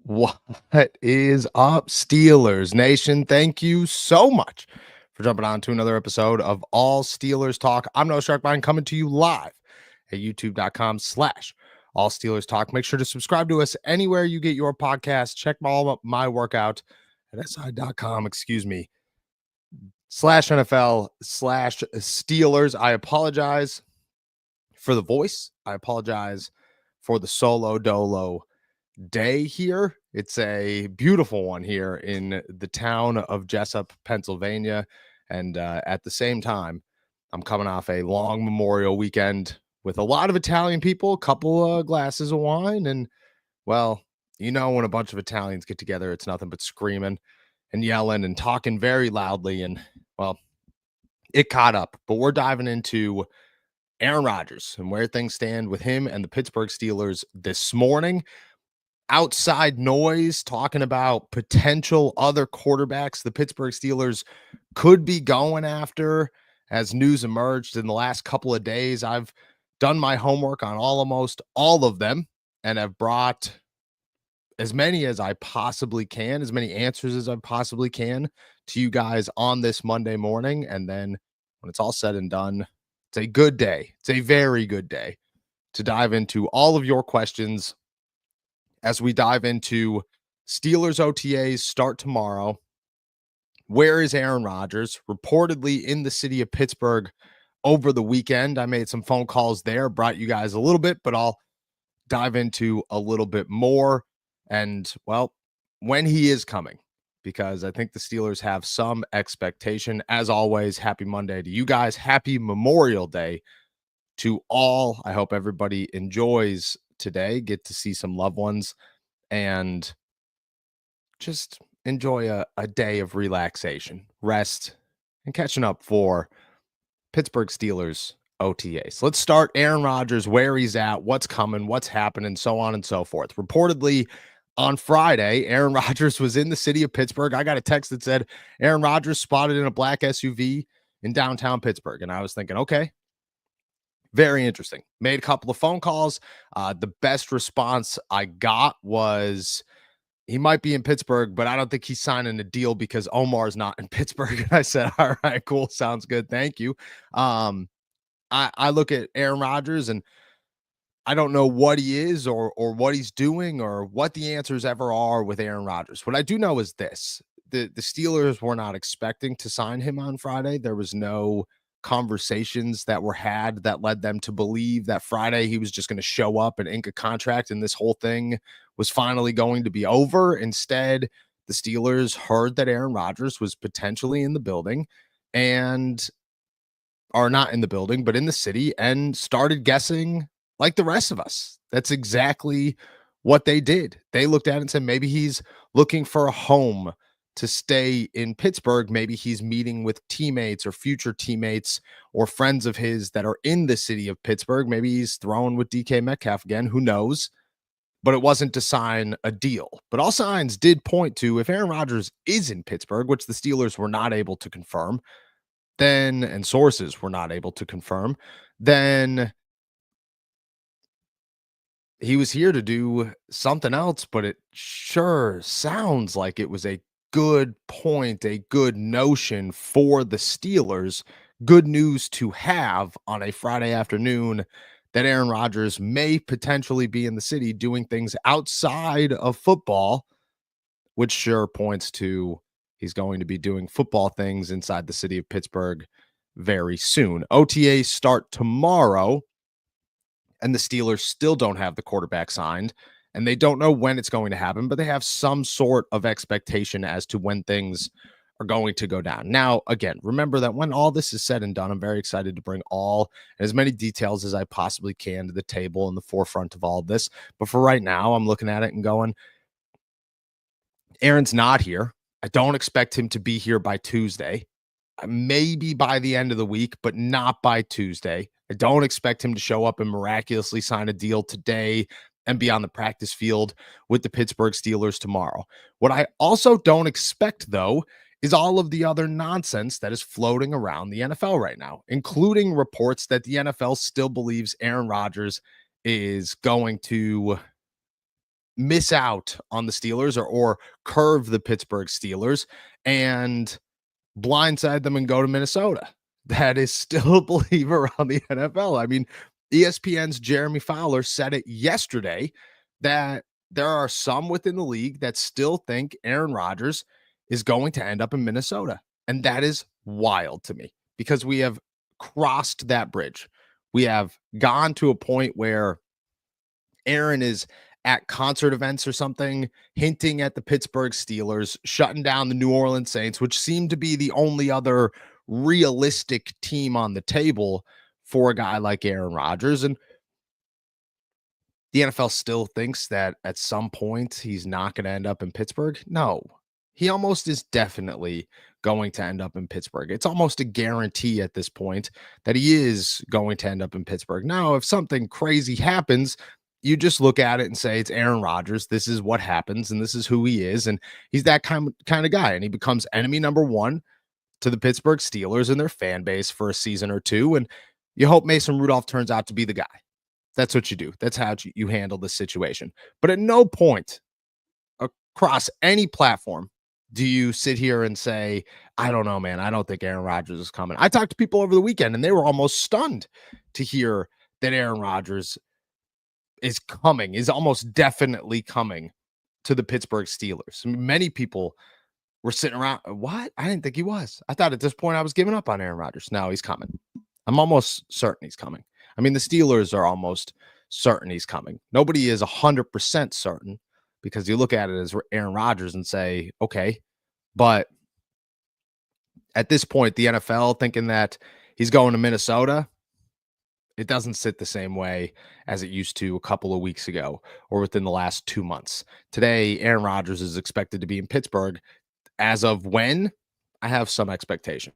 What is up, Steelers Nation? Thank you so much for jumping on to another episode of All Steelers Talk. I'm Noah Sharkbine coming to you live at youtube.com/. All Steelers Talk. Make sure to subscribe to us anywhere you get your podcast. Check all up my workout at si.com, /NFL/Steelers. I apologize for the voice. I apologize for the solo dolo day here. It's a beautiful one here in the town of Jessup, Pennsylvania. And at the same time, I'm coming off a long Memorial weekend with a lot of Italian people, a couple of glasses of wine. And, well, when a bunch of Italians get together, it's nothing but screaming and yelling and talking very loudly. And, well, it caught up. But we're diving into Aaron Rodgers and where things stand with him and the Pittsburgh Steelers this morning. Outside noise talking about potential other quarterbacks the Pittsburgh Steelers could be going after as news emerged in the last couple of days. I've done my homework on almost all of them and have brought as many as I possibly can, as many answers as I possibly can to you guys on this Monday morning. And then when it's all said and done, it's a good day. It's a very good day to dive into all of your questions as we dive into Steelers OTAs start tomorrow. Where is Aaron Rodgers? Reportedly in the city of Pittsburgh over the weekend. I made some phone calls there, brought you guys a little bit, but I'll dive into a little bit more. And, well, when he is coming, because I think the Steelers have some expectation. As always, happy Monday to you guys. Happy Memorial Day to all. I hope everybody enjoys today, get to see some loved ones, and just enjoy a day of relaxation, rest, and catching up for Pittsburgh Steelers OTAs. Let's start Aaron Rodgers, where he's at, what's coming, what's happening, so on and so forth. Reportedly on Friday, Aaron Rodgers was in the city of Pittsburgh. I got a text that said Aaron Rodgers spotted in a black SUV in downtown Pittsburgh. And I was thinking, okay, very interesting. Made a couple of phone calls. The best response I got was he might be in Pittsburgh, but I don't think he's signing a deal because Omar's not in Pittsburgh. And I said, all right, cool. Sounds good. Thank you. I look at Aaron Rodgers and I don't know what he is or what he's doing or what the answers ever are with Aaron Rodgers. What I do know is this. The Steelers were not expecting to sign him on Friday. There was no conversations that were had that led them to believe that Friday he was just going to show up and ink a contract and this whole thing was finally going to be over. Instead, the Steelers heard that Aaron Rodgers was potentially in the building and are not in the building, but in the city, and started guessing like the rest of us. That's exactly what they did. They looked at it and said, maybe he's looking for a home to stay in Pittsburgh. Maybe he's meeting with teammates or future teammates or friends of his that are in the city of Pittsburgh. Maybe he's throwing with DK Metcalf again. Who knows? But it wasn't to sign a deal. But all signs did point to if Aaron Rodgers is in Pittsburgh, which the Steelers were not able to confirm, then, and sources were not able to confirm, then he was here to do something else. But it sure sounds like it was a good point, a good notion for the Steelers. Good news to have on a Friday afternoon that Aaron Rodgers may potentially be in the city doing things outside of football, which sure points to he's going to be doing football things inside the city of Pittsburgh very soon. OTAs start tomorrow, and the Steelers still don't have the quarterback signed, and they don't know when it's going to happen, but they have some sort of expectation as to when things are going to go down. Now, again, remember that when all this is said and done, I'm very excited to bring all and as many details as I possibly can to the table in the forefront of all of this. But for right now, I'm looking at it and going, Aaron's not here. I don't expect him to be here by Tuesday. Maybe by the end of the week, but not by Tuesday. I don't expect him to show up and miraculously sign a deal today and be on the practice field with the Pittsburgh Steelers tomorrow. What I also don't expect, though, is all of the other nonsense that is floating around the NFL right now, including reports that the NFL still believes Aaron Rodgers is going to miss out on the Steelers or curve the Pittsburgh Steelers and blindside them and go to Minnesota. That is still a believer around the NFL. I mean, ESPN's Jeremy Fowler said it yesterday that there are some within the league that still think Aaron Rodgers is going to end up in Minnesota. And that is wild to me because we have crossed that bridge. We have gone to a point where Aaron is at concert events or something, hinting at the Pittsburgh Steelers, shutting down the New Orleans Saints, which seem to be the only other realistic team on the table for a guy like Aaron Rodgers. And the NFL still thinks that at some point he's not going to end up in Pittsburgh. No, he almost is definitely going to end up in Pittsburgh. It's almost a guarantee at this point that he is going to end up in Pittsburgh. Now, if something crazy happens, you just look at it and say it's Aaron Rodgers. This is what happens, and this is who he is, and he's that kind of guy. And he becomes enemy number one to the Pittsburgh Steelers and their fan base for a season or two. And you hope Mason Rudolph turns out to be the guy. That's what you do. That's how you handle the situation. But at no point across any platform do you sit here and say, I don't know, man, I don't think Aaron Rodgers is coming. I talked to people over the weekend and they were almost stunned to hear that Aaron Rodgers is coming, is almost definitely coming to the Pittsburgh Steelers. I mean, many people were sitting around, what? I didn't think he was. I thought at this point I was giving up on Aaron Rodgers. No, he's coming. I'm almost certain he's coming. I mean, the Steelers are almost certain he's coming. Nobody is 100% certain because you look at it as Aaron Rodgers and say, okay, but at this point, the NFL thinking that he's going to Minnesota, it doesn't sit the same way as it used to a couple of weeks ago or within the last 2 months. Today, Aaron Rodgers is expected to be in Pittsburgh. As of when, I have some expectation.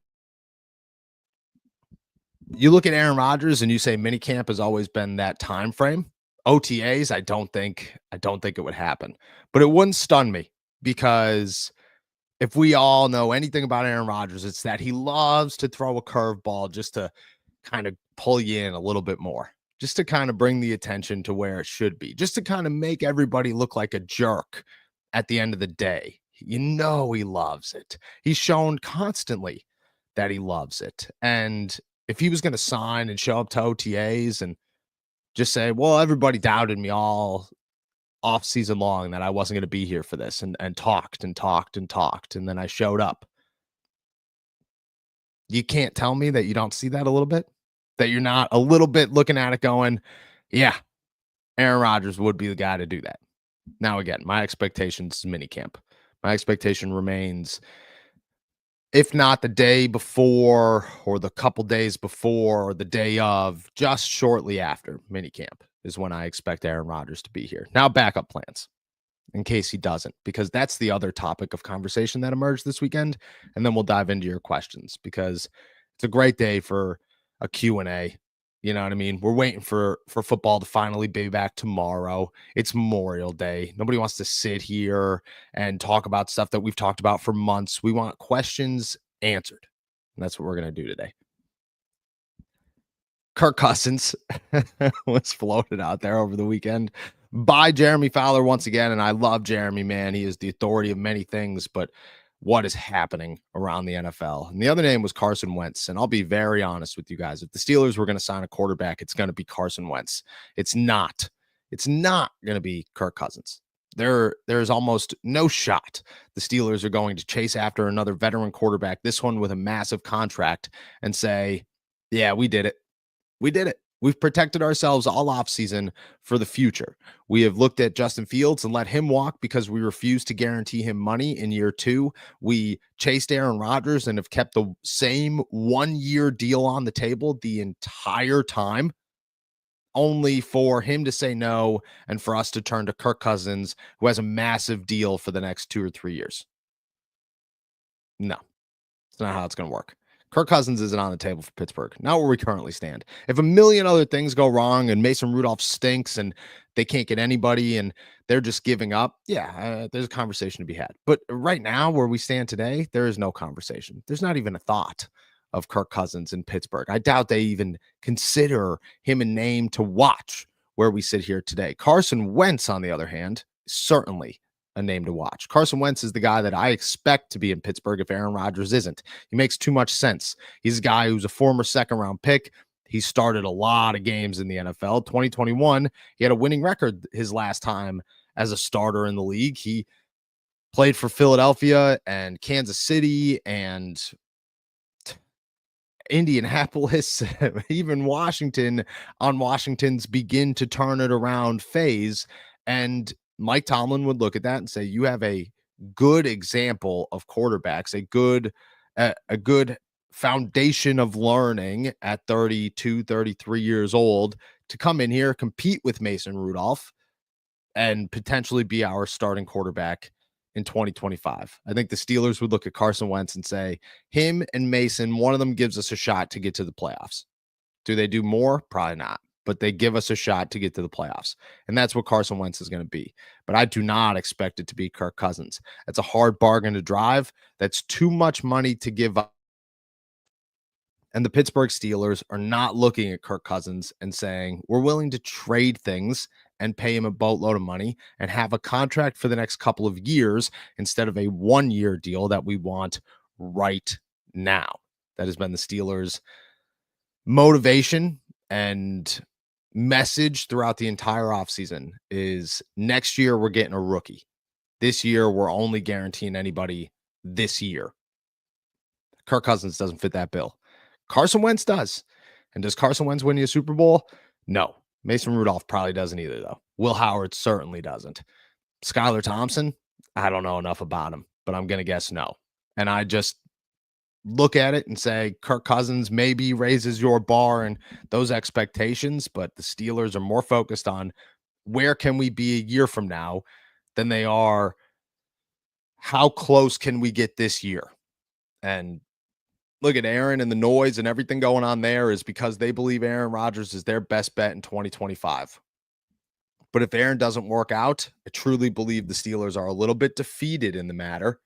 You look at Aaron Rodgers and you say minicamp has always been that time frame. OTAs, I don't think it would happen. But it wouldn't stun me because if we all know anything about Aaron Rodgers, it's that he loves to throw a curveball just to kind of pull you in a little bit more, just to kind of bring the attention to where it should be, just to kind of make everybody look like a jerk at the end of the day. You know he loves it. He's shown constantly that he loves it. And if he was going to sign and show up to OTAs and just say, well, everybody doubted me all off season long that I wasn't going to be here for this and talked and talked and talked. And then I showed up. You can't tell me that you don't see that a little bit, that you're not a little bit looking at it going, yeah, Aaron Rodgers would be the guy to do that. Now, again, my expectations is minicamp. My expectation remains, if not the day before or the couple days before or the day of, just shortly after minicamp is when I expect Aaron Rodgers to be here. Now, backup plans in case he doesn't, because that's the other topic of conversation that emerged this weekend. And then we'll dive into your questions because it's a great day for a Q&A. You know what I mean? We're waiting for football to finally be back tomorrow. It's Memorial Day. Nobody wants to sit here and talk about stuff that we've talked about for months. We want questions answered. And that's what we're going to do today. Kirk Cousins was floated out there over the weekend by Jeremy Fowler once again. And I love Jeremy, man. He is the authority of many things, but what is happening around the NFL. And the other name was Carson Wentz. And I'll be very honest with you guys. If the Steelers were going to sign a quarterback, it's going to be Carson Wentz. It's not going to be Kirk Cousins. There's almost no shot the Steelers are going to chase after another veteran quarterback, this one with a massive contract, and say, yeah, we did it. We did it. We've protected ourselves all offseason for the future. We have looked at Justin Fields and let him walk because we refused to guarantee him money in year 2. We chased Aaron Rodgers and have kept the same 1-year deal on the table the entire time, only for him to say no and for us to turn to Kirk Cousins, who has a massive deal for the next 2 or 3 years. No, it's not how it's going to work. Kirk Cousins isn't on the table for Pittsburgh, not where we currently stand. If a million other things go wrong and Mason Rudolph stinks and they can't get anybody and they're just giving up, there's a conversation to be had. But right now, where we stand today, there is no conversation. There's not even a thought of Kirk Cousins in Pittsburgh. I doubt they even consider him a name to watch where we sit here today. Carson Wentz, on the other hand, certainly a name to watch. Carson Wentz is the guy that I expect to be in Pittsburgh if Aaron Rodgers isn't. He makes too much sense. He's a guy who's a former second-round pick. He started a lot of games in the NFL. 2021, he had a winning record his last time as a starter in the league. He played for Philadelphia and Kansas City and Indianapolis, even Washington, on Washington's begin to turn it around phase. And Mike Tomlin would look at that and say, you have a good example of quarterbacks, a good foundation of learning at 32, 33 years old to come in here, compete with Mason Rudolph, and potentially be our starting quarterback in 2025. I think the Steelers would look at Carson Wentz and say, him and Mason, one of them gives us a shot to get to the playoffs. Do they do more? Probably not, but they give us a shot to get to the playoffs. And that's what Carson Wentz is going to be. But I do not expect it to be Kirk Cousins. That's a hard bargain to drive. That's too much money to give up. And the Pittsburgh Steelers are not looking at Kirk Cousins and saying, we're willing to trade things and pay him a boatload of money and have a contract for the next couple of years instead of a 1-year deal that we want right now. That has been the Steelers' motivation and message throughout the entire offseason is next year we're getting a rookie. This year we're only guaranteeing anybody this year. Kirk Cousins doesn't fit that bill. Carson Wentz does. And does Carson Wentz win you a Super Bowl? No. Mason Rudolph probably doesn't either, though. Will Howard certainly doesn't. Skylar Thompson, I don't know enough about him, but I'm going to guess no. And I just look at it and say Kirk Cousins maybe raises your bar and those expectations, but the Steelers are more focused on where can we be a year from now than they are how close can we get this year. And look at Aaron and the noise and everything going on there is because they believe Aaron Rodgers is their best bet in 2025. But if Aaron doesn't work out, I truly believe the Steelers are a little bit defeated in the matter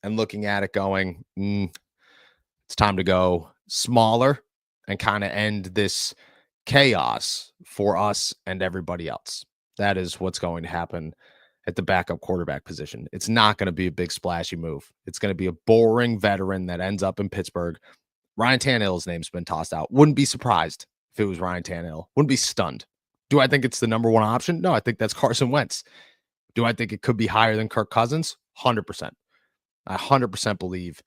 and looking at it going, it's time to go smaller and kind of end this chaos for us and everybody else. That is what's going to happen at the backup quarterback position. It's not going to be a big splashy move. It's going to be a boring veteran that ends up in Pittsburgh. Ryan Tannehill's name's been tossed out. Wouldn't be surprised if it was Ryan Tannehill. Wouldn't be stunned. Do I think it's the number one option? No, I think that's Carson Wentz. Do I think it could be higher than Kirk Cousins? 100%. I 100% believe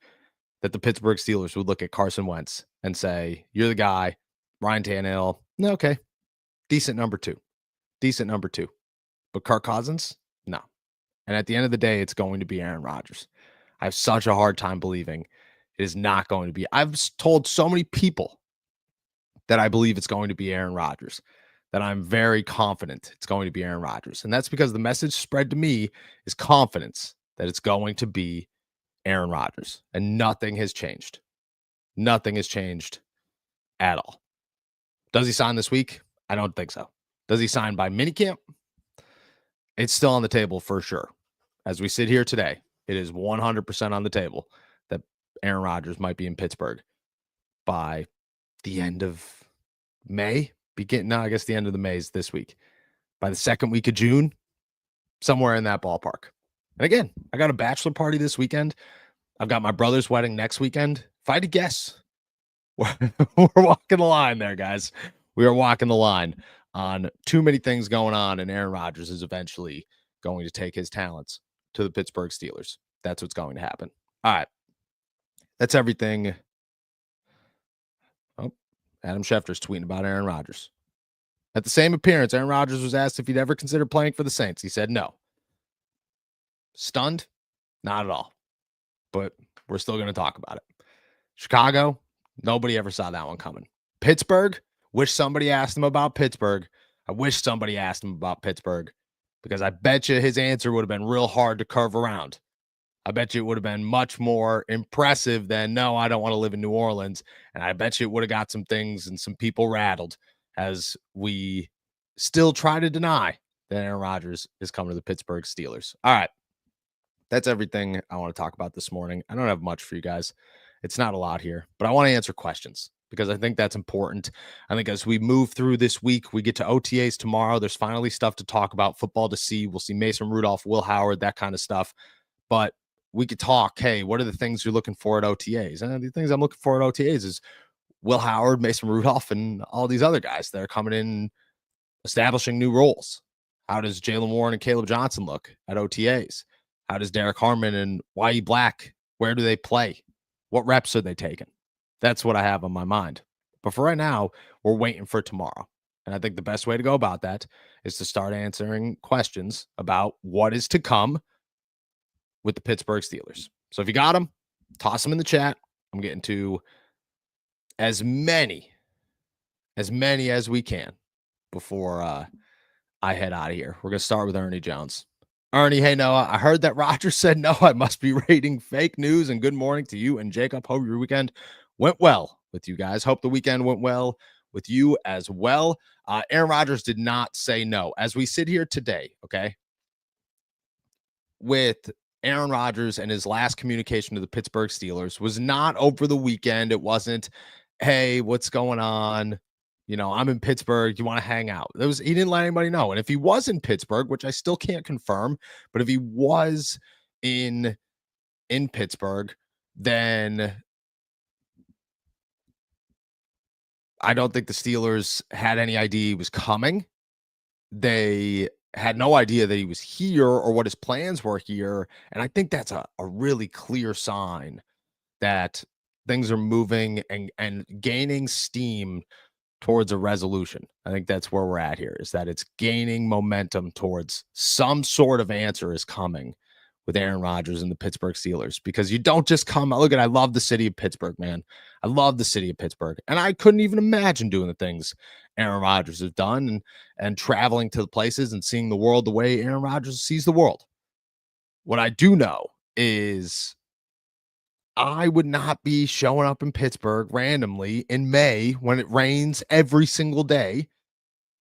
that the Pittsburgh Steelers would look at Carson Wentz and say, you're the guy. Ryan Tannehill, okay, decent number two. But Kirk Cousins, no. And at the end of the day, it's going to be Aaron Rodgers. I have such a hard time believing it is not going to be. I've told so many people that I believe it's going to be Aaron Rodgers, that I'm very confident it's going to be Aaron Rodgers. And that's because the message spread to me is confidence that it's going to be Aaron Rodgers. And nothing has changed. Nothing has changed at all. Does he sign this week? I don't think so. Does he sign by minicamp? It's still on the table for sure. As we sit here today, it is 100% on the table that Aaron Rodgers might be in Pittsburgh by the end of May. I guess the end of the May is this week. By the second week of June, somewhere in that ballpark. And again, I got a bachelor party this weekend. I've got my brother's wedding next weekend. If I had to guess, we're walking the line there, guys. We are walking the line on too many things going on, and Aaron Rodgers is eventually going to take his talents to the Pittsburgh Steelers. That's what's going to happen. All right. That's everything. Oh, Adam Schefter's tweeting about Aaron Rodgers. At the same appearance, Aaron Rodgers was asked if he'd ever consider playing for the Saints. He said no. Stunned? Not at all. But we're still going to talk about it. Chicago, nobody ever saw that one coming. Pittsburgh, wish somebody asked him about Pittsburgh. I wish somebody asked him about Pittsburgh because I bet you his answer would have been real hard to curve around. I bet you it would have been much more impressive than, no, I don't want to live in New Orleans. And I bet you it would have got some things and some people rattled as we still try to deny that Aaron Rodgers is coming to the Pittsburgh Steelers. All right. That's everything I want to talk about this morning. I don't have much for you guys. It's not a lot here, but I want to answer questions. because I think that's important. I think as we move through this week, we get to OTAs tomorrow. There's finally stuff to talk about, football to see. We'll see Mason Rudolph, Will Howard, that kind of stuff. But we could talk, hey, what are the things you're looking for at OTAs? And the things I'm looking for at OTAs is Will Howard, Mason Rudolph, and all these other guys that are coming in, establishing new roles. How does Jalen Warren and Caleb Johnson look at OTAs? How does Derek Harmon and Y.E. Black, where do they play? What reps are they taking? That's what I have on my mind. But for right now, we're waiting for tomorrow. And I think the best way to go about that is to start answering questions about what is to come with the Pittsburgh Steelers. So if you got them, toss them in the chat. I'm getting to as many as we can before I head out of here. We're going to start with Ernie Jones. Ernie, hey, Noah, I heard that Rodgers said no. I must be rating fake news. And good morning to you and Jacob. Hope your weekend went well with you guys. Hope the weekend went well with you as well. Aaron Rodgers did not say no. As we sit here today, okay, with Aaron Rodgers and his last communication to the Pittsburgh Steelers was not over the weekend. It wasn't, hey, what's going on? You know, I'm in Pittsburgh. You want to hang out? He didn't let anybody know. And if he was in Pittsburgh, which I still can't confirm, but if he was in Pittsburgh, then I don't think the Steelers had any idea he was coming. They had no idea that he was here or what his plans were here. And I think that's a really clear sign that things are moving and gaining steam towards a resolution. I think that's where we're at here, is that it's gaining momentum towards some sort of answer is coming with Aaron Rodgers and the Pittsburgh Steelers, because you don't just come. Look at, I love the city of Pittsburgh, man. I love the city of Pittsburgh. And I couldn't even imagine doing the things Aaron Rodgers has done and traveling to the places and seeing the world the way Aaron Rodgers sees the world. What I do know is I would not be showing up in Pittsburgh randomly in May when it rains every single day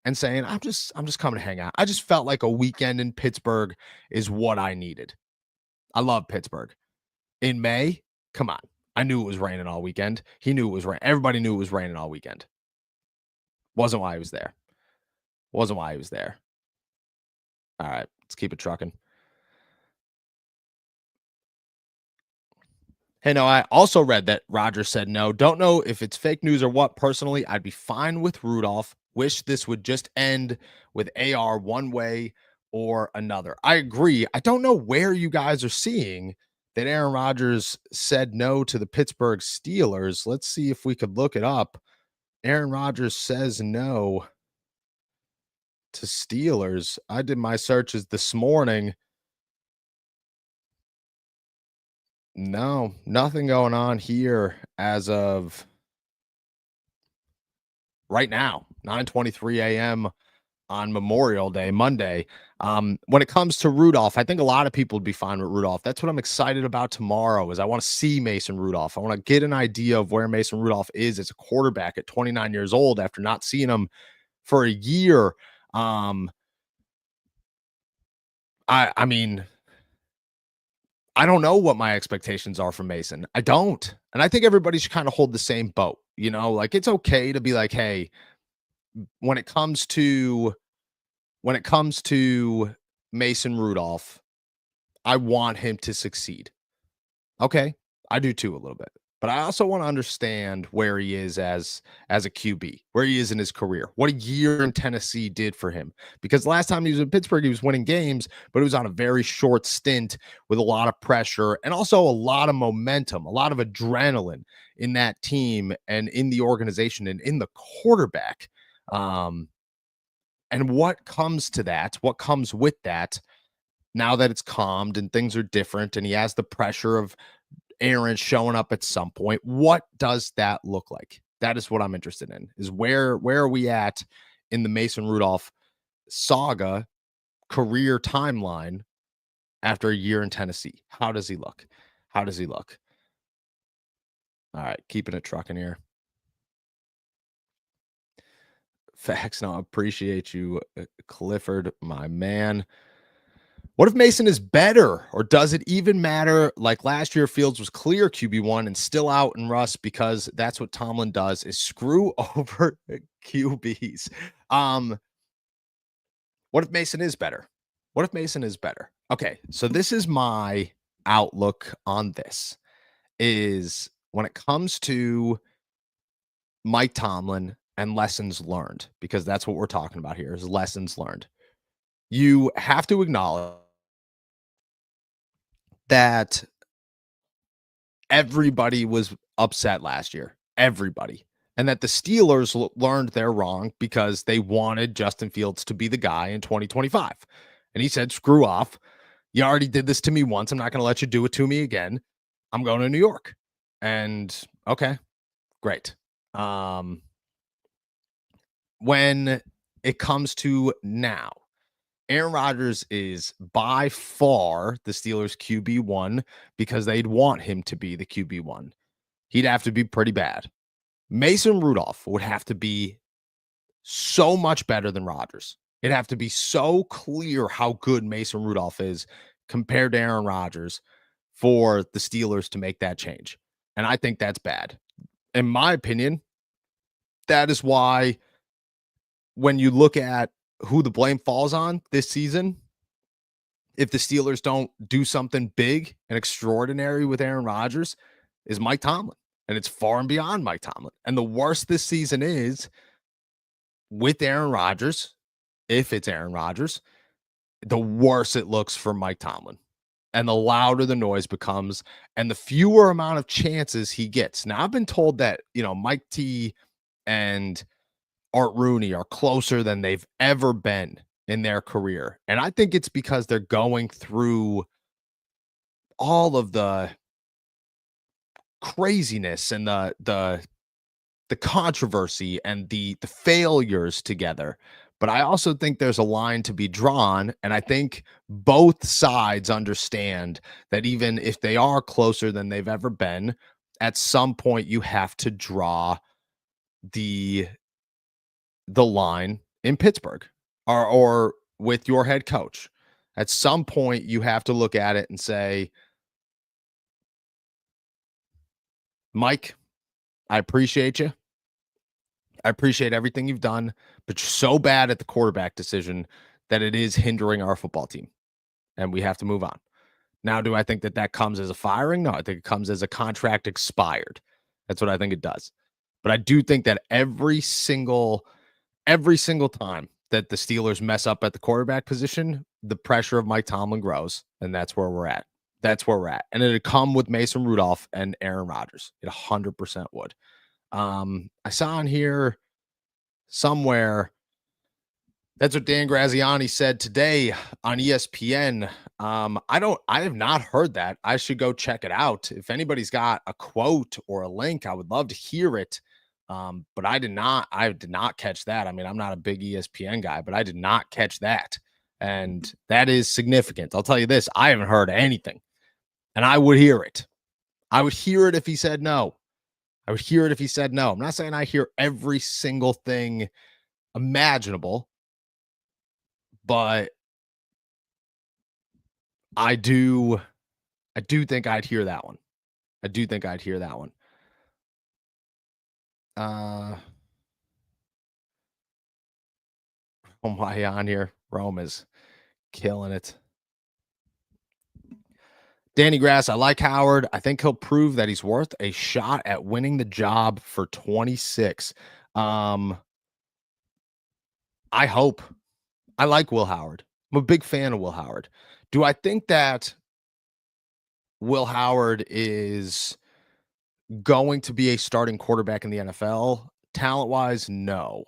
and saying, I'm just coming to hang out. I just felt like a weekend in Pittsburgh is what I needed. I love Pittsburgh. In May, come on. I knew it was raining all weekend. He knew it was rain. Everybody knew it was raining all weekend. Wasn't why he was there. Wasn't why he was there. All right, let's keep it trucking. Hey, no, I also read that Rodgers said no. Don't know if it's fake news or what. Personally, I'd be fine with Rudolph. Wish this would just end with AR one way or another. I agree. I don't know where you guys are seeing that Aaron Rodgers said no to the Pittsburgh Steelers. Let's see if we could look it up. Aaron Rodgers says no to Steelers. I did my searches this morning. No, nothing going on here as of right now, 9:23 a.m. on Memorial Day, Monday. When it comes to Rudolph, I think a lot of people would be fine with Rudolph. That's what I'm excited about tomorrow is I want to see Mason Rudolph. I want to get an idea of where Mason Rudolph is as a quarterback at 29 years old after not seeing him for a year. I mean, I don't know what my expectations are for Mason. I don't. And I think everybody should kind of hold the same boat. You know, like it's okay to be like, hey, when it comes to Mason Rudolph, I want him to succeed. Okay, I do too a little bit. But I also want to understand where he is as a QB, where he is in his career, what a year in Tennessee did for him. Because last time he was in Pittsburgh, he was winning games, but it was on a very short stint with a lot of pressure and also a lot of momentum, a lot of adrenaline in that team and in the organization and in the quarterback. And what comes to that, what comes with that now that it's calmed and things are different and he has the pressure of Aaron showing up at some point, what does that look like? That is what I'm interested in, is where are we at in the Mason Rudolph saga career timeline after a year in Tennessee? How does he look? How does he look? All right, keeping it trucking here. Facts. No, appreciate you, Clifford, my man. What if Mason is better, or does it even matter? Like last year, Fields was clear QB1 and still out in Russ because that's what Tomlin does is screw over QBs. Um, what if Mason is better? What if Mason is better? Okay, so this is my outlook on this is when it comes to Mike Tomlin and lessons learned, because that's what we're talking about here is lessons learned. You have to acknowledge that everybody was upset last year. Everybody. And that the Steelers learned they're wrong because they wanted Justin Fields to be the guy in 2025. And he said, screw off. You already did this to me once. I'm not going to let you do it to me again. I'm going to New York. And okay, great. When it comes to now, Aaron Rodgers is by far the Steelers' QB1 because they'd want him to be the QB1. He'd have to be pretty bad. Mason Rudolph would have to be so much better than Rodgers. It'd have to be so clear how good Mason Rudolph is compared to Aaron Rodgers for the Steelers to make that change. And I think that's bad. In my opinion, that is why when you look at who the blame falls on this season, if the Steelers don't do something big and extraordinary with Aaron Rodgers, is Mike Tomlin. And it's far and beyond Mike Tomlin. And the worse this season is with Aaron Rodgers, if it's Aaron Rodgers, the worse it looks for Mike Tomlin. And the louder the noise becomes and the fewer amount of chances he gets. Now, I've been told that, Mike T and Art Rooney are closer than they've ever been in their career. And I think it's because they're going through all of the craziness and the controversy and the failures together. But I also think there's a line to be drawn, and I think both sides understand that even if they are closer than they've ever been, at some point you have to draw the line in Pittsburgh or with your head coach. At some point you have to look at it and say, Mike, I appreciate you. I appreciate everything you've done, but you're so bad at the quarterback decision that it is hindering our football team, and we have to move on. Now, do I think that that comes as a firing? No, I think it comes as a contract expired. That's what I think it does. But I do think that every single time that the Steelers mess up at the quarterback position, the pressure of Mike Tomlin grows, and that's where we're at. That's where we're at. And it'd come with Mason Rudolph and Aaron Rodgers. It 100% would. I saw on here somewhere that's what Dan Graziani said today on ESPN. I have not heard that. I should go check it out. If anybody's got a quote or a link, I would love to hear it. But I did not catch that. I mean, I'm not a big ESPN guy, but I did not catch that. And that is significant. I'll tell you this, I haven't heard anything. And I would hear it. I would hear it if he said no. I would hear it if he said no. I'm not saying I hear every single thing imaginable, but I do think I'd hear that one. I do think I'd hear that one. Oh my on here. Rome is killing it. Danny Grass, I like Howard. I think he'll prove that he's worth a shot at winning the job for 26. I hope. I like Will Howard. I'm a big fan of Will Howard. Do I think that Will Howard is going to be a starting quarterback in the NFL? Talent-wise, no.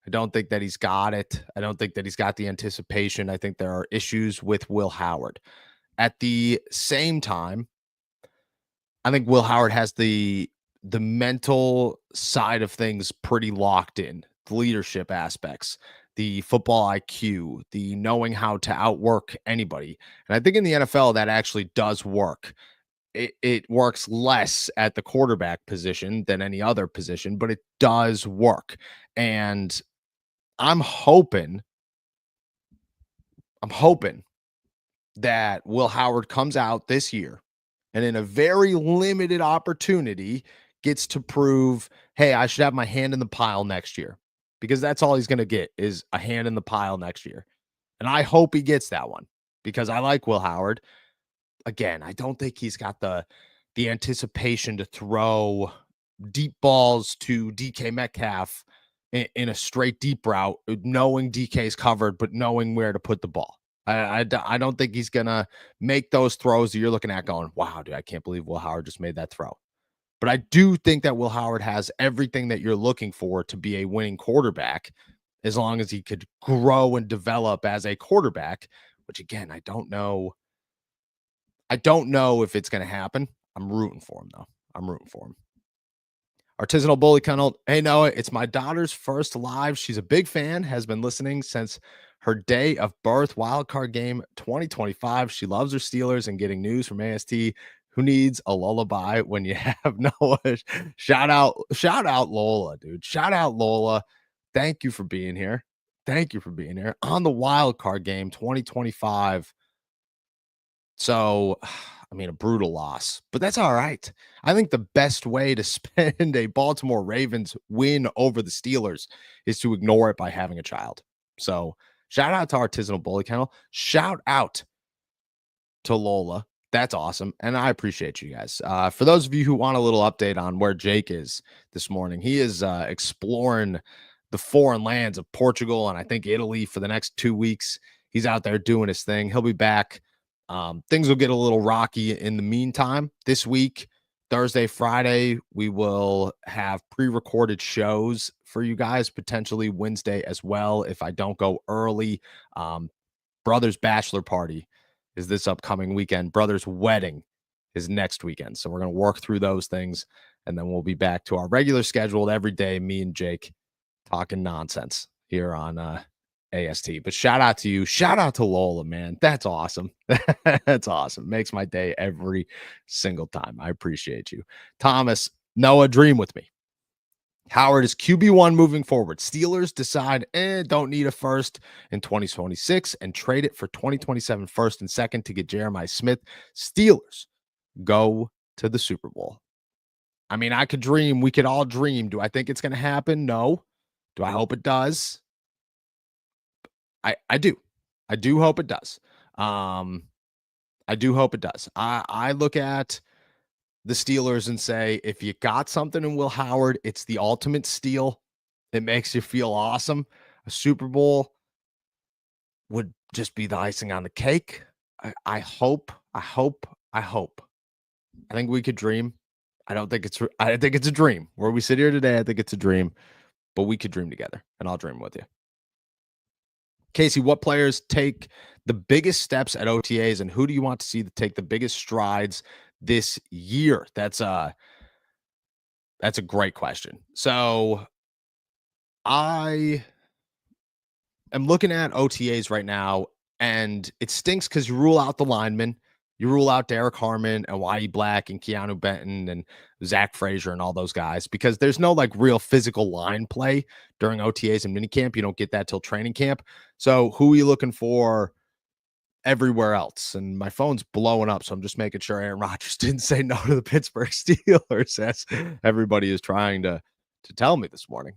I don't think that he's got it. I don't think that he's got the anticipation. I think there are issues with Will Howard. At the same time, I think Will Howard has the mental side of things pretty locked in, the leadership aspects, the football IQ, the knowing how to outwork anybody. And I think in the NFL that actually does work. It works less at the quarterback position than any other position, but it does work. And I'm hoping that Will Howard comes out this year and in a very limited opportunity gets to prove, hey, I should have my hand in the pile next year, because that's all he's going to get is a hand in the pile next year. And I hope he gets that one, because I like Will Howard. Again, I don't think he's got the anticipation to throw deep balls to DK Metcalf in a straight deep route, knowing DK's covered, but knowing where to put the ball. I don't think he's going to make those throws that you're looking at going, wow, dude, I can't believe Will Howard just made that throw. But I do think that Will Howard has everything that you're looking for to be a winning quarterback, as long as he could grow and develop as a quarterback, which again, I don't know. I don't know if it's going to happen. I'm rooting for him, though. I'm rooting for him. Artisanal Bully Kennel. Hey, Noah, it's my daughter's first live. She's a big fan, has been listening since her day of birth. Wildcard game 2025. She loves her Steelers and getting news from AST. Who needs a lullaby when you have Noah? Shout out Lola, dude. Shout out Lola. Thank you for being here. Thank you for being here on the Wildcard game 2025. So, I mean, a brutal loss, but that's all right. I think the best way to spend a Baltimore Ravens win over the Steelers is to ignore it by having a child. So, shout out to Artisanal Bully Kennel. Shout out to Lola. That's awesome. And I appreciate you guys. For those of you who want a little update on where Jake is this morning, he is exploring the foreign lands of Portugal and I think Italy for the next 2 weeks. He's out there doing his thing. He'll be back. Things will get a little rocky in the meantime. This week, Thursday, Friday, we will have pre-recorded shows for you guys, potentially Wednesday as well if I don't go early. Brother's bachelor party is this upcoming weekend. Brother's wedding is next weekend. So we're going to work through those things, and then we'll be back to our regular scheduled every day, me and Jake talking nonsense here on AST. But shout out to you. Shout out to Lola, man. That's awesome. That's awesome. Makes my day every single time. I appreciate you. Thomas, Noah, dream with me. Howard is QB1 moving forward. Steelers decide, don't need a first in 2026 and trade it for 2027 first and second to get Jeremiah Smith. Steelers go to the Super Bowl. I mean, I could dream. We could all dream. Do I think it's going to happen? No. Do I hope it does? I do. I do hope it does. I do hope it does. I look at the Steelers and say, if you got something in Will Howard, it's the ultimate steal. It makes you feel awesome. A Super Bowl would just be the icing on the cake. I hope. I think we could dream. I think it's a dream. Where we sit here today, I think it's a dream, but we could dream together, and I'll dream with you. Casey, what players take the biggest steps at OTAs, and who do you want to see to take the biggest strides this year? That's a great question. So I am looking at OTAs right now, and it stinks because you rule out the linemen. You rule out Derek Harmon and Waddy Black and Keanu Benton and Zach Frazier and all those guys, because there's no like real physical line play during OTAs and minicamp. You don't get that till training camp. So who are you looking for everywhere else? And my phone's blowing up, so I'm just making sure Aaron Rodgers didn't say no to the Pittsburgh Steelers, as everybody is trying to tell me this morning.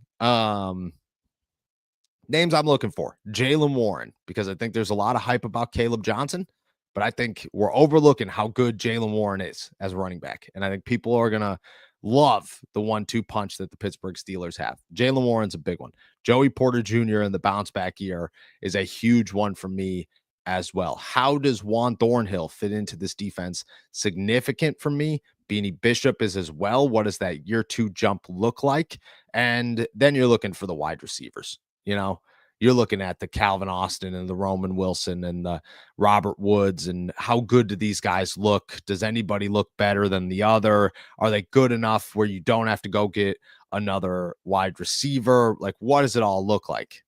Names I'm looking for: Jaylen Warren, because I think there's a lot of hype about Caleb Johnson, but I think we're overlooking how good Jaylen Warren is as a running back. And I think people are going to love the 1-2 punch that the Pittsburgh Steelers have. Jaylen Warren's a big one. Joey Porter Jr. in the bounce back year is a huge one for me as well. How does Juan Thornhill fit into this defense? Significant for me. Beanie Bishop is as well. What does that year 2 jump look like? And then you're looking for the wide receivers. You know, you're looking at the Calvin Austin and the Roman Wilson and the Robert Woods, and how good do these guys look? Does anybody look better than the other? Are they good enough where you don't have to go get another wide receiver? Like, what does it all look like?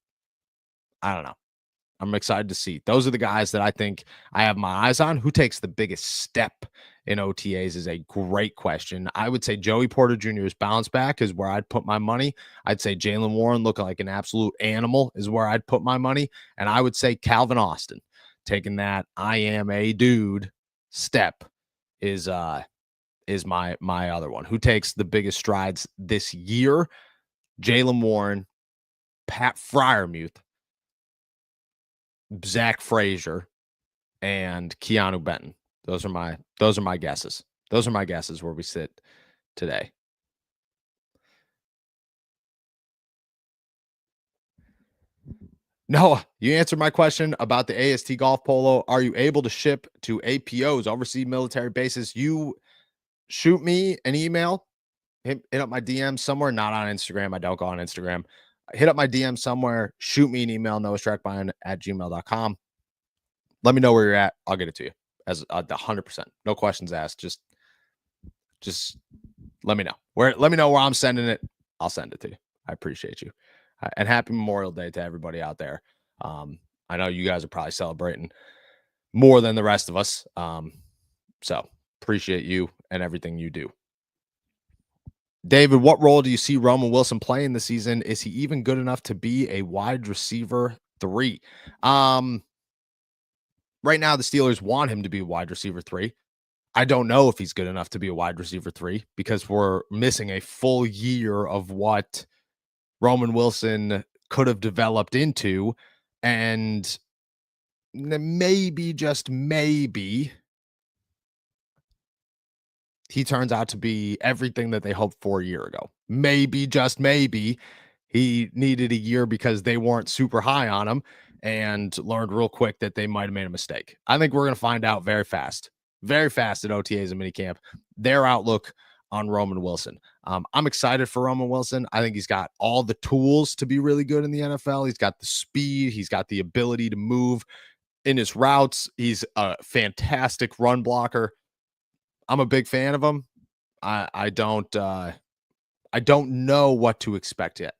I don't know. I'm excited to see. Those are the guys that I think I have my eyes on. Who takes the biggest step in OTAs is a great question. I would say Joey Porter Jr.'s bounce back is where I'd put my money. I'd say Jaylen Warren looking like an absolute animal is where I'd put my money. And I would say Calvin Austin taking that I am a dude step is my other one. Who takes the biggest strides this year? Jaylen Warren, Pat Fryermuth, Zach Frazier, and Keanu Benton. Those are my guesses. Those are my guesses where we sit today. Noah, you answered my question about the AST golf polo. Are you able to ship to APOs, overseas military bases? You shoot me an email, hit up my DM somewhere, not on Instagram. I don't go on Instagram. Hit up my DM somewhere, shoot me an email, noahstrackbine@gmail.com. Let me know where you're at. I'll get it to you as 100%. No questions asked. Just let me know let me know where I'm sending it. I'll send it to you. I appreciate you. And happy Memorial Day to everybody out there. I know you guys are probably celebrating more than the rest of us. So appreciate you and everything you do. David, what role do you see Roman Wilson playing this season? Is he even good enough to be a wide receiver 3? Right now, the Steelers want him to be a wide receiver 3. I don't know if he's good enough to be a wide receiver 3 because we're missing a full year of what Roman Wilson could have developed into. And maybe, just maybe, he turns out to be everything that they hoped for a year ago. Maybe, just maybe, he needed a year because they weren't super high on him and learned real quick that they might have made a mistake. I think we're going to find out very fast at OTAs and minicamp, their outlook on Roman Wilson. I'm excited for Roman Wilson. I think he's got all the tools to be really good in the NFL. He's got the speed. He's got the ability to move in his routes. He's a fantastic run blocker. I'm a big fan of him. I don't know what to expect yet.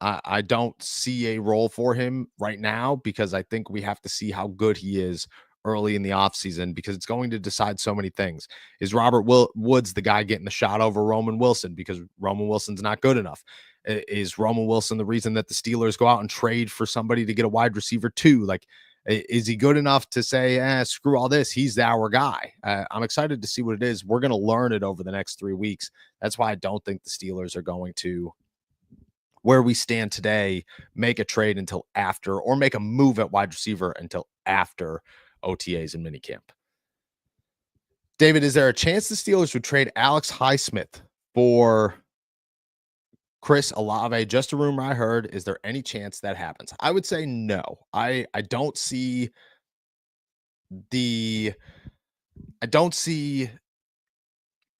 I don't see a role for him right now because I think we have to see how good he is early in the offseason because it's going to decide so many things. Is Robert Woods the guy getting the shot over Roman Wilson because Roman Wilson's not good enough? Is Roman Wilson the reason that the Steelers go out and trade for somebody to get a wide receiver 2? Like, is he good enough to say, screw all this? He's our guy. I'm excited to see what it is. We're going to learn it over the next 3 weeks. That's why I don't think the Steelers are going to, where we stand today, make a trade until after, or make a move at wide receiver until after OTAs and minicamp. David, is there a chance the Steelers would trade Alex Highsmith for Chris Olave? Just a rumor I heard. Is there any chance that happens? I would say no. I don't see the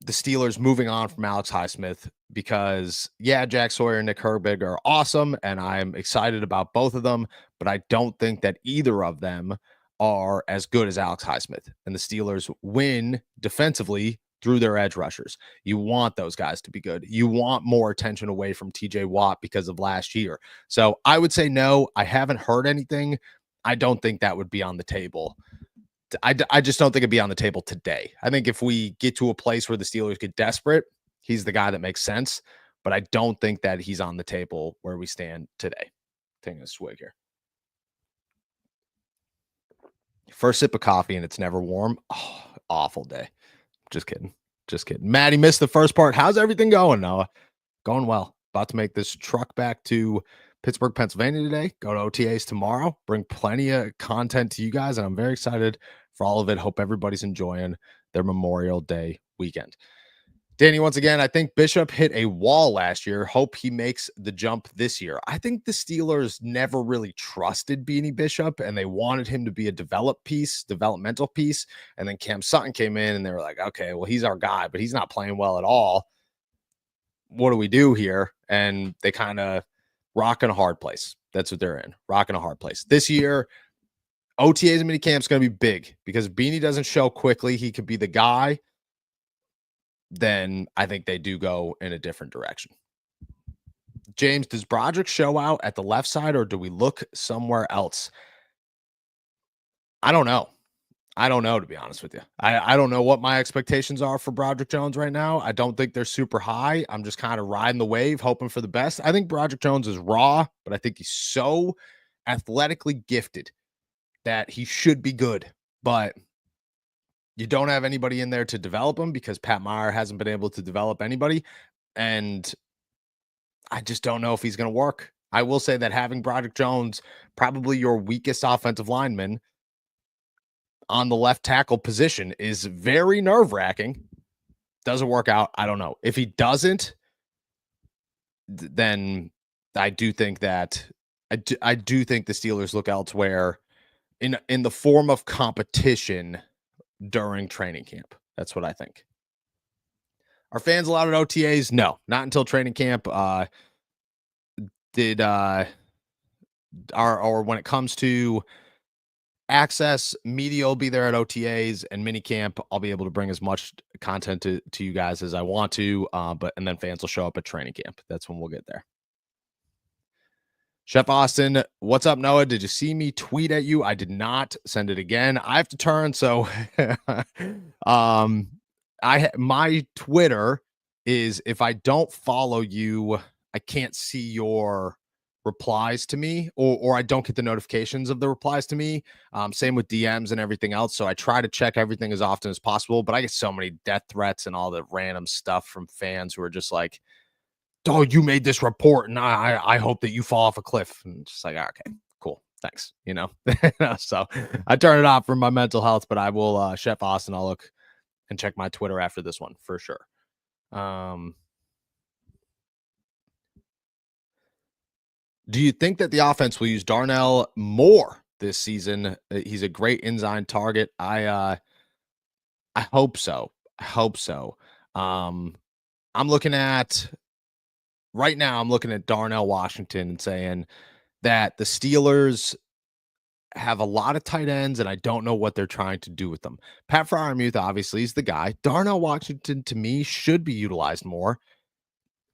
Steelers moving on from Alex Highsmith because, Jack Sawyer and Nick Herbig are awesome, and I'm excited about both of them, but I don't think that either of them are as good as Alex Highsmith. And the Steelers win defensively through their edge rushers. You want those guys to be good. You want more attention away from TJ Watt because of last year. So I would say no. I haven't heard anything. I don't think that would be on the table. I just don't think it'd be on the table today. I think if we get to a place where the Steelers get desperate, he's the guy that makes sense. But I don't think that he's on the table where we stand today. Taking a swig here. First sip of coffee and it's never warm. Oh, awful day. Just kidding. Maddie missed the first part. How's everything going, Noah? Going well. About to make this truck back to Pittsburgh, Pennsylvania today. Go to OTAs tomorrow. Bring plenty of content to you guys, and I'm very excited for all of it. Hope everybody's enjoying their Memorial Day weekend. Danny, once again, I think Bishop hit a wall last year. Hope he makes the jump this year. I think the Steelers never really trusted Beanie Bishop, and they wanted him to be a developmental piece. And then Cam Sutton came in, and they were like, okay, well, he's our guy, but he's not playing well at all. What do we do here? And they kind of rock in a hard place. That's what they're in. Rock in a hard place. This year, OTAs and minicamp is going to be big because Beanie doesn't show quickly. He could be the guy. Then I think they do go in a different direction. James, does Broderick show out at the left side or do we look somewhere else? I don't know. To be honest with you. I don't know what my expectations are for Broderick Jones right now. I don't think they're super high. I'm just kind of riding the wave, hoping for the best. I think Broderick Jones is raw, but I think he's so athletically gifted that he should be good, but you don't have anybody in there to develop him because Pat Meyer hasn't been able to develop anybody. And I just don't know if he's going to work. I will say that having Broderick Jones, probably your weakest offensive lineman, on the left tackle position is very nerve wracking. Doesn't work out. I don't know. If he doesn't, then I do think that I do think the Steelers look elsewhere in the form of competition during training camp. That's what I think. Are fans allowed at OTAs? No, not until training camp. Did or when it comes to access, media will be there at OTAs and minicamp. I'll be able to bring as much content to you guys as I want to. And then fans will show up at training camp. That's when we'll get there. Chef Austin, what's up, Noah? Did you see me tweet at you? I did not. Send it again. I have to turn. So, my Twitter is, if I don't follow you, I can't see your replies to me, or I don't get the notifications of the replies to me. Same with DMs and everything else. So I try to check everything as often as possible, but I get so many death threats and all the random stuff from fans who are just like, "Oh, you made this report, and I hope that you fall off a cliff." And just like, okay, cool, thanks. So I turn it off for my mental health, but I will, Chef Austin, I'll look and check my Twitter after this one for sure. Do you think that the offense will use Darnell more this season? He's a great inside target. I hope so. I hope so. I'm looking at right now. I'm looking at Darnell Washington and saying that the Steelers have a lot of tight ends, and I don't know what they're trying to do with them. Pat Freiermuth obviously is the guy. Darnell Washington to me should be utilized more.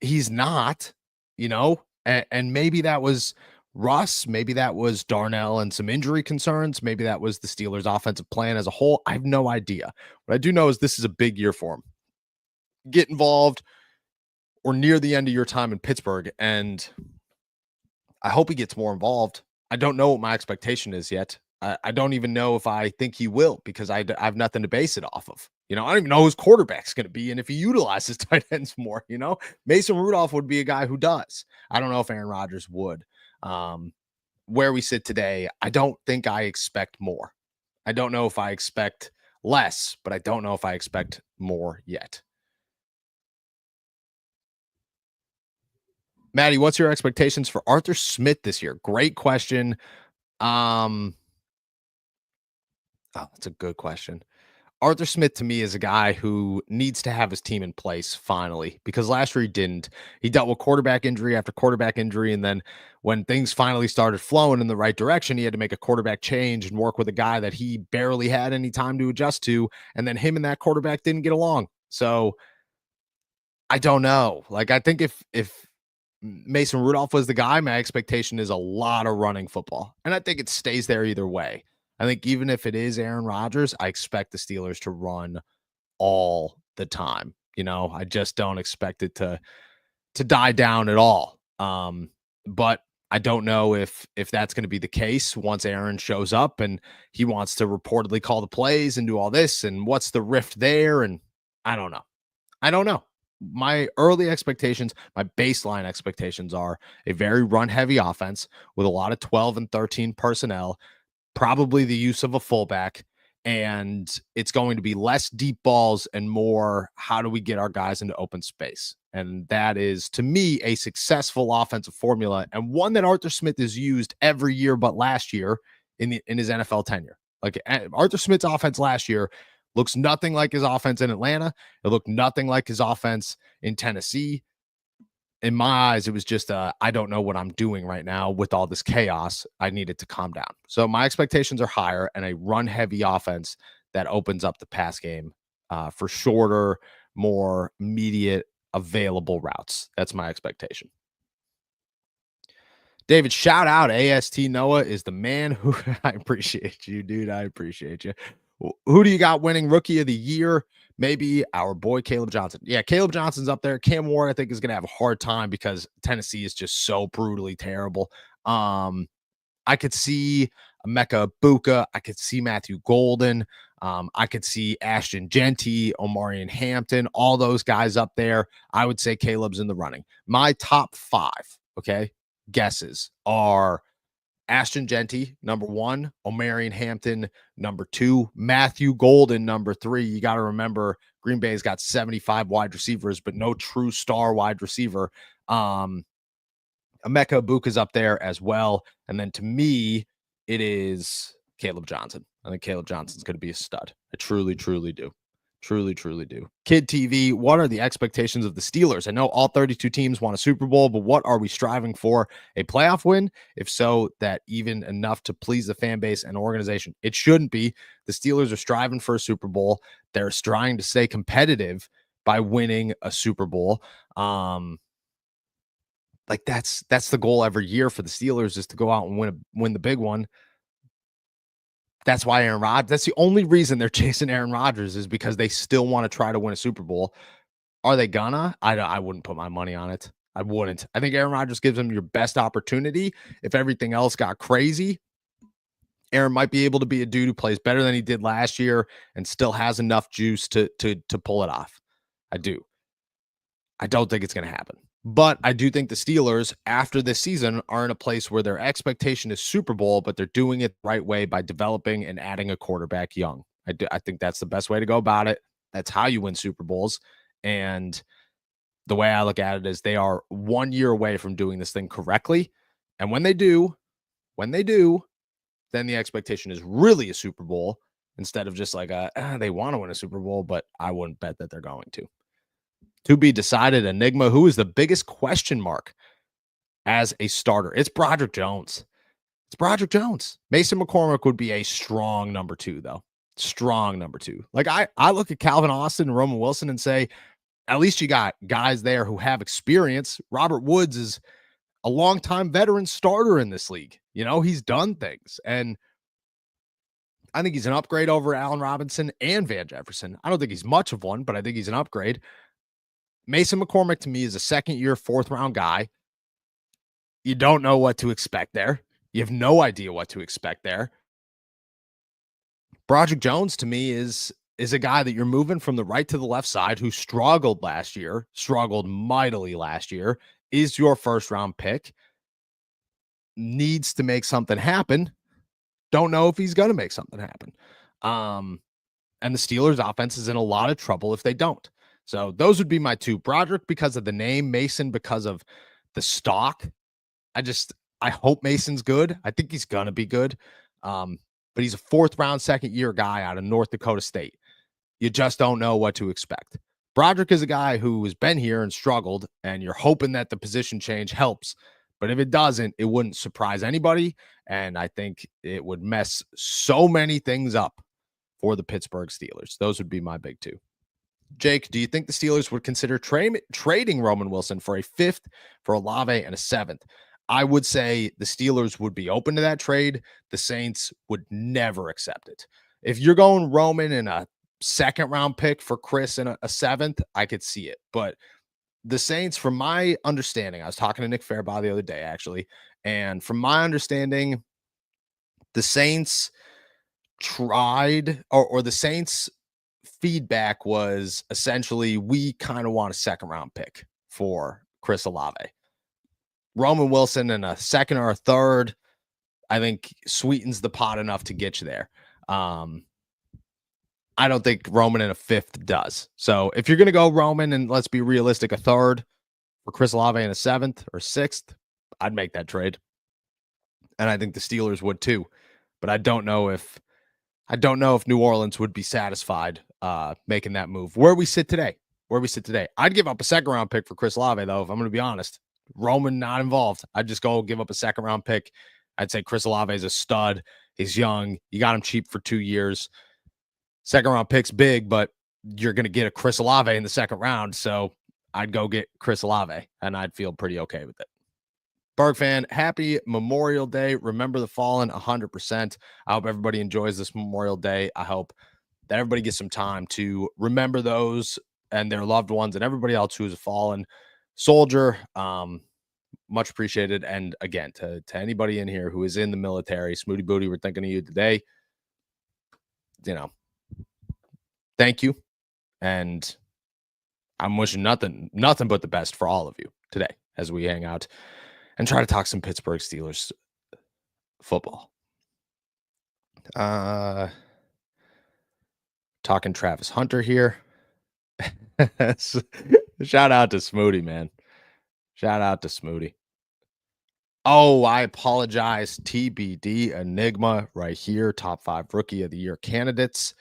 He's not, and maybe that was Russ, maybe that was Darnell and some injury concerns, maybe that was the Steelers' offensive plan as a whole. I have no idea. What I do know is this is a big year for him. Get involved or near the end of your time in Pittsburgh, and I hope he gets more involved. I don't know what my expectation is yet. I don't even know if I think he will, because I have nothing to base it off of. I don't even know who's quarterback's going to be and if he utilizes tight ends more. Mason Rudolph would be a guy who does. I don't know if Aaron Rodgers would. Where we sit today, I don't think I expect more. I don't know if I expect less, but I don't know if I expect more yet. Maddie, what's your expectations for Arthur Smith this year? Great question. Oh, that's a good question. Arthur Smith to me is a guy who needs to have his team in place finally, because last year he didn't. He dealt with quarterback injury after quarterback injury. And then when things finally started flowing in the right direction, he had to make a quarterback change and work with a guy that he barely had any time to adjust to. And then him and that quarterback didn't get along. So I don't know. Like, I think if Mason Rudolph was the guy, my expectation is a lot of running football. And I think it stays there either way. I think even if it is Aaron Rodgers, I expect the Steelers to run all the time. I just don't expect it to die down at all. But I don't know if that's going to be the case once Aaron shows up and he wants to reportedly call the plays and do all this, and what's the rift there. And I don't know. My early expectations, my baseline expectations are a very run heavy offense with a lot of 12 and 13 personnel, probably the use of a fullback, and it's going to be less deep balls and more, how do we get our guys into open space? And that is, to me, a successful offensive formula, and one that Arthur Smith has used every year but last year in his NFL tenure. Like, Arthur Smith's offense last year looks nothing like his offense in Atlanta. It looked nothing like his offense in Tennessee. In my eyes, it was just I don't know what I'm doing right now with all this chaos. I needed to calm down. So my expectations are higher, and a run-heavy offense that opens up the pass game for shorter, more immediate, available routes. That's my expectation. David, shout out AST Noah is the man who I appreciate you, dude. I appreciate you. Who do you got winning rookie of the year? Maybe our boy Caleb Johnson. Yeah, Caleb Johnson's up there. Cam Ward, I think, is going to have a hard time because Tennessee is just so brutally terrible. I could see Emeka Ibuka. I could see Matthew Golden. I could see Ashton Genty, Omarion Hampton, all those guys up there. I would say Caleb's in the running. My top 5, okay, guesses are Ashton Genty, number 1, Omarion Hampton, number 2, Matthew Golden, number 3. You got to remember, Green Bay's got 75 wide receivers, but no true star wide receiver. Emeka Ibuka's up there as well. And then to me, it is Caleb Johnson. I think Caleb Johnson's going to be a stud. I truly, truly do. Truly, truly do. Kid TV, what are the expectations of the Steelers? I know all 32 teams want a Super Bowl, but what are we striving for? A playoff win? If so, that even enough to please the fan base and organization? It shouldn't be. The Steelers are striving for a Super Bowl. They're trying to stay competitive by winning a Super Bowl. Like that's the goal every year for the Steelers, is to go out and win the big one. That's why that's the only reason they're chasing Aaron Rodgers, is because they still want to try to win a Super Bowl. Are they gonna? I wouldn't put my money on it. I wouldn't. I think Aaron Rodgers gives them your best opportunity. If everything else got crazy, Aaron might be able to be a dude who plays better than he did last year and still has enough juice to pull it off. I do. I don't think it's going to happen. But I do think the Steelers, after this season, are in a place where their expectation is Super Bowl, but they're doing it the right way by developing and adding a quarterback young. I think that's the best way to go about it. That's how you win Super Bowls. And the way I look at it is they are 1 year away from doing this thing correctly. And when they do, then the expectation is really a Super Bowl, instead of just like they want to win a Super Bowl, but I wouldn't bet that they're going to. To be decided enigma. Who is the biggest question mark as a starter? It's Broderick Jones. Mason McCormick would be a strong number 2, though. Strong number 2. Like I look at Calvin Austin and Roman Wilson and say, at least you got guys there who have experience. Robert Woods is a longtime veteran starter in this league. You know, he's done things. And I think he's an upgrade over Allen Robinson and Van Jefferson. I don't think he's much of one, but I think he's an upgrade. Mason McCormick, to me, is a second-year, fourth-round guy. You don't know what to expect there. You have no idea what to expect there. Broderick Jones, to me, is a guy that you're moving from the right to the left side, who struggled mightily last year, is your first-round pick, needs to make something happen. Don't know if he's going to make something happen. And the Steelers' offense is in a lot of trouble if they don't. So those would be my 2. Broderick because of the name, Mason because of the stock. I hope Mason's good. I think he's going to be good. But he's a 4th-round, second-year guy out of North Dakota State. You just don't know what to expect. Broderick is a guy who has been here and struggled, and you're hoping that the position change helps. But if it doesn't, it wouldn't surprise anybody. And I think it would mess so many things up for the Pittsburgh Steelers. Those would be my big 2. Jake, do you think the Steelers would consider trading Roman Wilson for a 5th, for Olave, and a 7th? I would say the Steelers would be open to that trade. The Saints would never accept it. If you're going Roman and a 2nd-round pick for Chris and a 7th, I could see it. But the Saints, from my understanding, I was talking to Nick Fairbaugh the other day, actually, and from my understanding, the Saints tried, or the Saints feedback was essentially, we kind of want a 2nd-round pick for Chris Olave. Roman Wilson and a 2nd or a 3rd, I think, sweetens the pot enough to get you there. I don't think Roman and a 5th does. So if you're going to go Roman and, let's be realistic, a 3rd for Chris Olave and a 7th or 6th, I'd make that trade. And I think the Steelers would too. But I don't know if New Orleans would be satisfied making that move. Where we sit today, I'd give up a 2nd-round pick for Chris Olave, though, if I'm going to be honest. Roman not involved. I'd just go give up a 2nd-round pick. I'd say Chris Olave is a stud. He's young. You got him cheap for 2 years. 2nd-round pick's big, but you're going to get a Chris Olave in the 2nd round. So I'd go get Chris Olave, and I'd feel pretty okay with it. Berg fan, happy Memorial Day. Remember the fallen 100%. I hope everybody enjoys this Memorial Day. I hope that everybody gets some time to remember those and their loved ones and everybody else who's a fallen soldier. much appreciated. And again, to anybody in here who is in the military, Smooty Booty, we're thinking of you today. Thank you. And I'm wishing nothing but the best for all of you today as we hang out and try to talk some Pittsburgh Steelers football. Talking Travis Hunter here. Shout out to Smooty, man. Shout out to Smooty. Oh, I apologize. TBD Enigma right here. Top 5 rookie of the year candidates.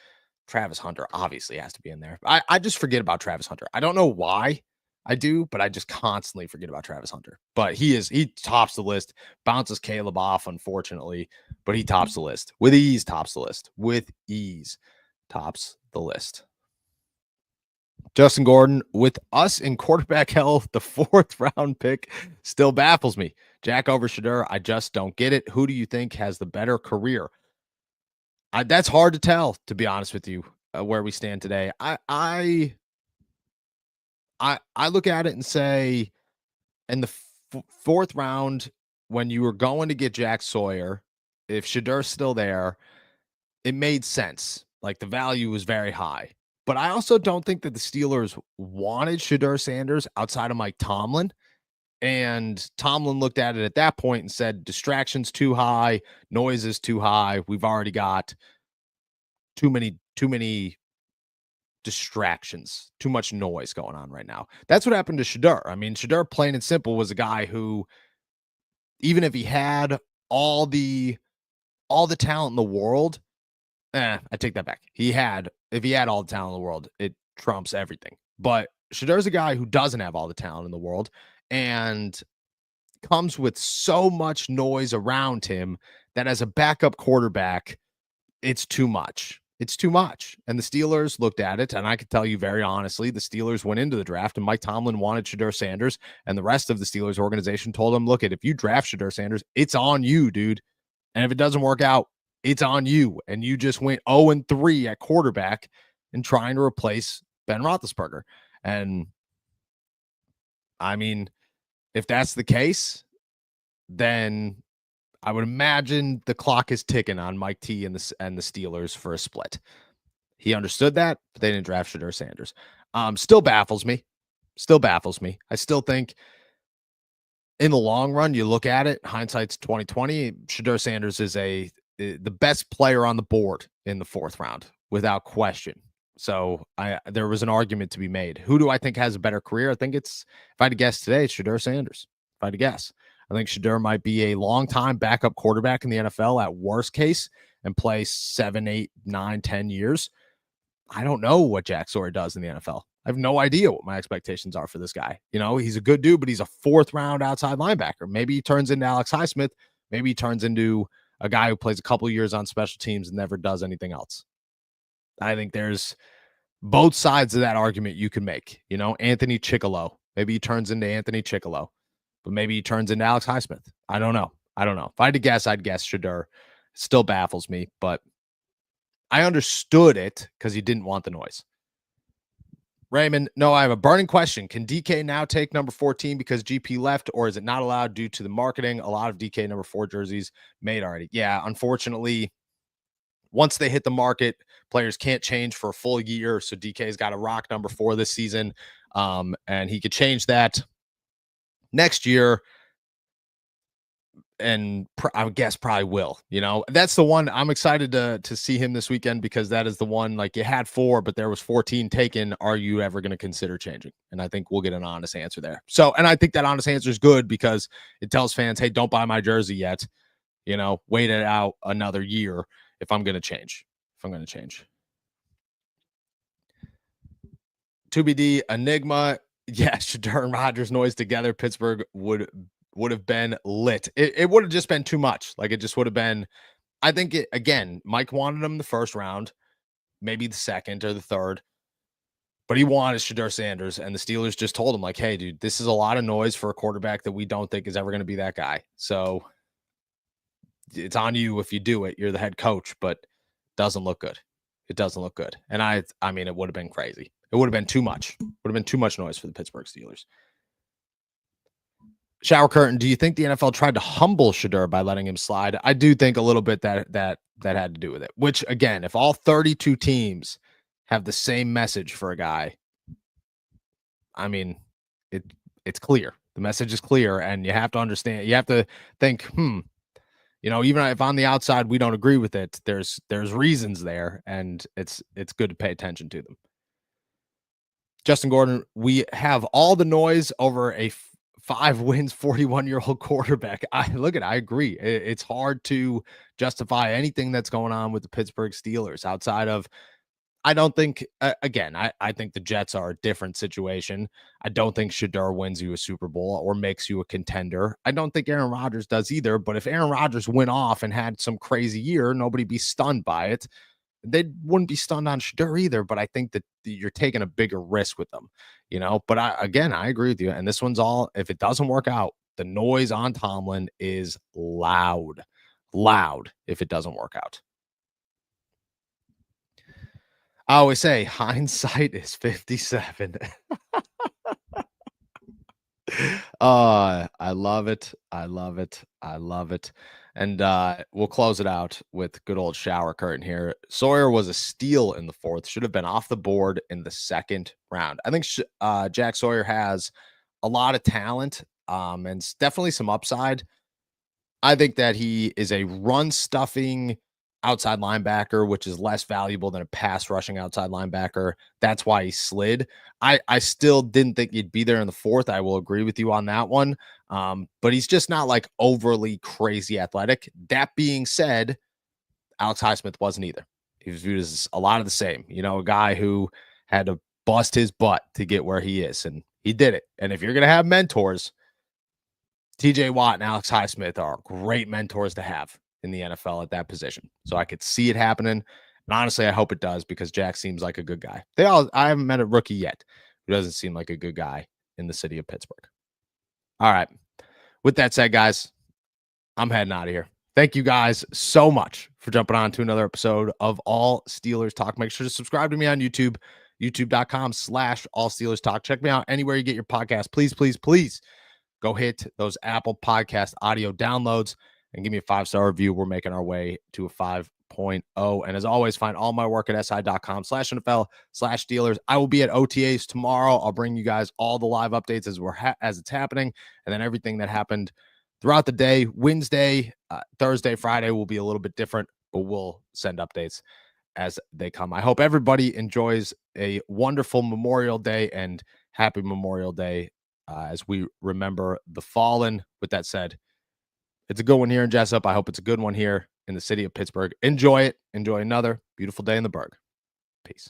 Travis Hunter obviously has to be in there. I just forget about Travis Hunter. I don't know why I do, but I just constantly forget about Travis Hunter. But he tops the list, bounces Caleb off, unfortunately, but he tops the list. With ease, tops the list. With ease, tops the list. Justin Gordon, with us in quarterback hell, the 4th round pick still baffles me. Jack over Shedeur, I just don't get it. Who do you think has the better career? That's hard to tell, to be honest with you, where we stand today. I look at it and say, in the 4th round, when you were going to get Jack Sawyer, if Shedeur's still there, it made sense. Like, the value was very high. But I also don't think that the Steelers wanted Shedeur Sanders outside of Mike Tomlin. And Tomlin looked at it at that point and said, distraction's too high, noise is too high. We've already got too many distractions, too much noise going on right now. That's what happened to Shedeur. I mean, Shedeur, plain and simple, was a guy who, even if he had all the talent in the world, I take that back. If he had all the talent in the world, it trumps everything. But Shedeur's a guy who doesn't have all the talent in the world and comes with so much noise around him that as a backup quarterback, it's too much. It's too much. And the Steelers looked at it, and I can tell you very honestly, the Steelers went into the draft, and Mike Tomlin wanted Shedeur Sanders, and the rest of the Steelers organization told him, look, if you draft Shedeur Sanders, it's on you, dude. And if it doesn't work out, it's on you. And you just went 0-3 at quarterback and trying to replace Ben Roethlisberger. And I mean, if that's the case, then I would imagine the clock is ticking on Mike T and the Steelers for a split. He understood that, but they didn't draft Shedeur Sanders. Still baffles me. I still think in the long run, you look at it, hindsight's 2020. Shedeur Sanders is the best player on the board in the 4th round, without question. So there was an argument to be made. Who do I think has a better career? I think if I had to guess today, it's Shedeur Sanders. If I had to guess, I think Shedeur might be a long-time backup quarterback in the NFL at worst case and play 7, 8, 9, 10 years. I don't know what Jack Sawyer does in the NFL. I have no idea what my expectations are for this guy. He's a good dude, but he's a 4th round outside linebacker. Maybe he turns into Alex Highsmith. Maybe he turns into a guy who plays a couple of years on special teams and never does anything else. I think there's both sides of that argument you can make. Anthony Chickalo. Maybe he turns into Anthony Chickalo, but maybe he turns into Alex Highsmith. I don't know. If I had to guess, I'd guess Shedeur. Still baffles me, but I understood it because he didn't want the noise. Raymond, no, I have a burning question. Can DK now take number 14 because GP left, or is it not allowed due to the marketing? A lot of DK number 4 jerseys made already. Yeah, unfortunately, once they hit the market, players can't change for a full year. So DK's got to rock number 4 this season. And he could change that next year. And I would guess probably will. That's the one I'm excited to see him this weekend, because that is the one, like, you had 4, but there was 14 taken. Are you ever going to consider changing? And I think we'll get an honest answer there. So, and I think that honest answer is good because it tells fans, hey, don't buy my jersey yet. Wait it out another year if I'm going to change. 2BD Enigma. Yeah, Shedeur and Rodgers noise together. Pittsburgh would have been lit. It would have just been too much. Like, it just would have been, I think again, Mike wanted him the 1st round, maybe the 2nd or the 3rd, but he wanted Shedeur Sanders, and the Steelers just told him, like, hey, dude, this is a lot of noise for a quarterback that we don't think is ever going to be that guy. So it's on you if you do it. You're the head coach, but it doesn't look good. And I mean, it would have been crazy. It would have been too much. Would have been too much noise for the Pittsburgh Steelers. Shower curtain. Do you think the NFL tried to humble Shador by letting him slide? I do think a little bit that had to do with it. Which again, if all 32 teams have the same message for a guy, I mean, it it's clear. The message is clear, and you have to understand. You have to think, even if on the outside we don't agree with it, there's reasons there, and it's good to pay attention to them. Justin Gordon, we have all the noise over a 5 wins, 41-year-old quarterback. I agree. It's hard to justify anything that's going on with the Pittsburgh Steelers outside of I don't think again, I think the Jets are a different situation. I don't think Shador wins you a Super Bowl or makes you a contender. I don't think Aaron Rodgers does either, but if Aaron Rodgers went off and had some crazy year, nobody'd be stunned by it. They wouldn't be stunned on Shador either, but I think that you're taking a bigger risk with them, But I agree with you. And this one's all if it doesn't work out, the noise on Tomlin is loud, loud if it doesn't work out. I always say hindsight is 57. I love it. I love it. I love it. And we'll close it out with good old shower curtain here. Sawyer was a steal in the fourth, should have been off the board in the second round. I think Jack Sawyer has a lot of talent and definitely some upside. I think that he is a run stuffing outside linebacker, which is less valuable than a pass rushing outside linebacker. That's why he slid. I still didn't think he'd be there in the fourth. I will agree with you on that one. But he's just not like overly crazy athletic. That being said, Alex Highsmith wasn't either. He was viewed as a lot of the same, a guy who had to bust his butt to get where he is. And he did it. And if you're going to have mentors, TJ Watt and Alex Highsmith are great mentors to have in the NFL at that position. So I could see it happening. And honestly, I hope it does because Jack seems like a good guy. I haven't met a rookie yet who doesn't seem like a good guy in the city of Pittsburgh. All right. With that said, guys, I'm heading out of here. Thank you guys so much for jumping on to another episode of All Steelers Talk. Make sure to subscribe to me on YouTube, youtube.com/All Steelers Talk. Check me out anywhere you get your podcast. Please, please, please go hit those Apple Podcast audio downloads and give me a 5-star review. We're making our way to a 5.0. And as always, find all my work at si.com/NFL/Steelers. I will be at OTAs tomorrow. I'll bring you guys all the live updates as it's happening. And then everything that happened throughout the day. Wednesday, Thursday, Friday will be a little bit different, but we'll send updates as they come. I hope everybody enjoys a wonderful Memorial Day and happy Memorial Day as we remember the fallen. With that said, it's a good one here in Jessup. I hope it's a good one here in the city of Pittsburgh. Enjoy it. Enjoy another beautiful day in the Burgh. Peace.